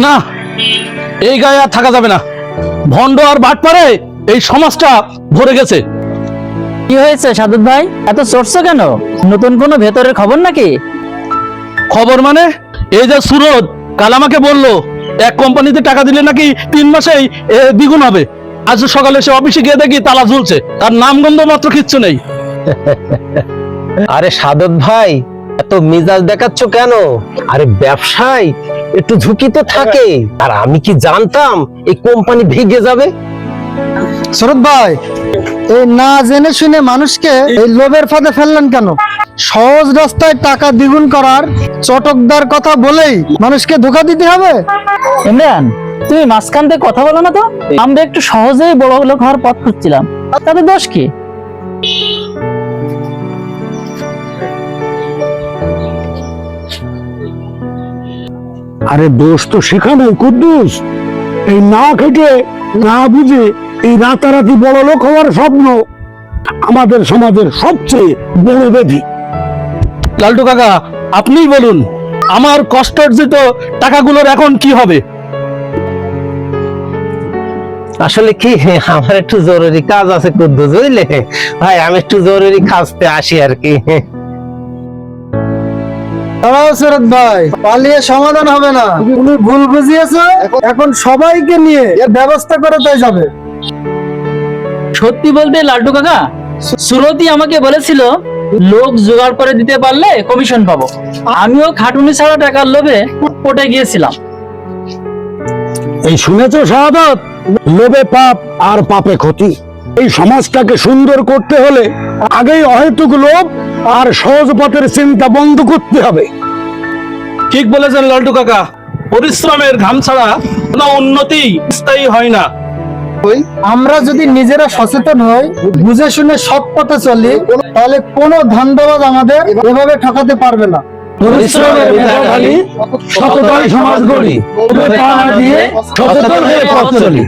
না, এই গায়ে আর থাকা যাবে না। ভণ্ড আর বাটপারে এই সমাজটা ভরে গেছে। কি হয়েছে সাদত ভাই, এত চড়ছো কেন? নতুন কোনো ভেতরের খবর নাকি? খবর মানে? এই যে সুরজ কাল আমাকে বললো এক কোম্পানিতে টাকা দিলে নাকি 3 মাসেই দ্বিগুণ হবে। আজ সকালে সে অফিসে গিয়ে দেখি তালা ঝুলছে, তার নাম গন্ধ মাত্র কিচ্ছু নেই। আরে সাদত ভাই, এত মেজাজ দেখাচ্ছ কেন? আরে ব্যবসায় একটু ঝুঁকি তো থাকে। আর আমি কি জানতাম এই কোম্পানি ভেঙে যাবে? শরৎ ভাই, এই না জেনে শুনে মানুষকে এই লোভের ফাঁদে ফেললেন কেন? সহজ রাস্তায় টাকা দ্বিগুণ করার চটকদার কথা বলেই মানুষকে ধোঁকা দিতে হবে? ইমরান, তুমি মাঝখান থেকে কথা বলো না তো। আমরা একটু সহজেই বড় লোক হওয়ার পথ খুঁজছিলাম, তাতে দোষ কি? আরে দোষ তো সেখানেই কুদ্দুস। এই না খেটে না বুঝে এই রাতারাতি বড় লোক হওয়ার স্বপ্ন আমাদের সমাজের সবচেয়ে বড় ব্যাধি। লালটু কাকা, আপনিই বলুন, আমার কষ্টার্জিত টাকাগুলোর এখন কি হবে? আসলে কি, আমার একটু জরুরি কাজ আছে কুদ্দুস, বুঝলে ভাই? আমি একটু জরুরি কাজতে আসি আর কি। দাঁড়াও শরৎ ভাই, পালিয়ে সমাধান হবে না। তুমি ভুল বুঝিয়েছো, এখন সবাইকে নিয়ে এর ব্যবস্থা করে তাই যাবে। সত্যি বলতে লাল্টু কাকা, সুরতি আমাকে বলেছিল লোক জোগাড় করে দিতে পারলে কমিশন পাবো। আমিও খাটুনি ছাড়া টাকার লোভে পটে গিয়েছিলাম। এই শুনেছো শাহাদাত? লোভে পাপ আর পাপে ক্ষতি। এই সমাজটাকে সুন্দর করতে হলে আগেই অহেতুক লোভ আর সহজ পথের চিন্তা বন্ধ করতে হবে। ঠিক বলেছেন লালটু কাকা, পরিশ্রমের ঘাম ছাড়া কোনো উন্নতি স্থায়ী হয় না। আমরা যদি নিজেরা সচেতন হই, বুঝে শুনে সৎ পথে চলি, তাহলে কোনো ধান্দাবাজ আমাদের এভাবে ঠকাতে পারবে না। পরিশ্রমের মেধাখালী, সততায় সমাজ গড়ি, লোভে পা না দিয়ে সচেতন হয়ে পথ চলি।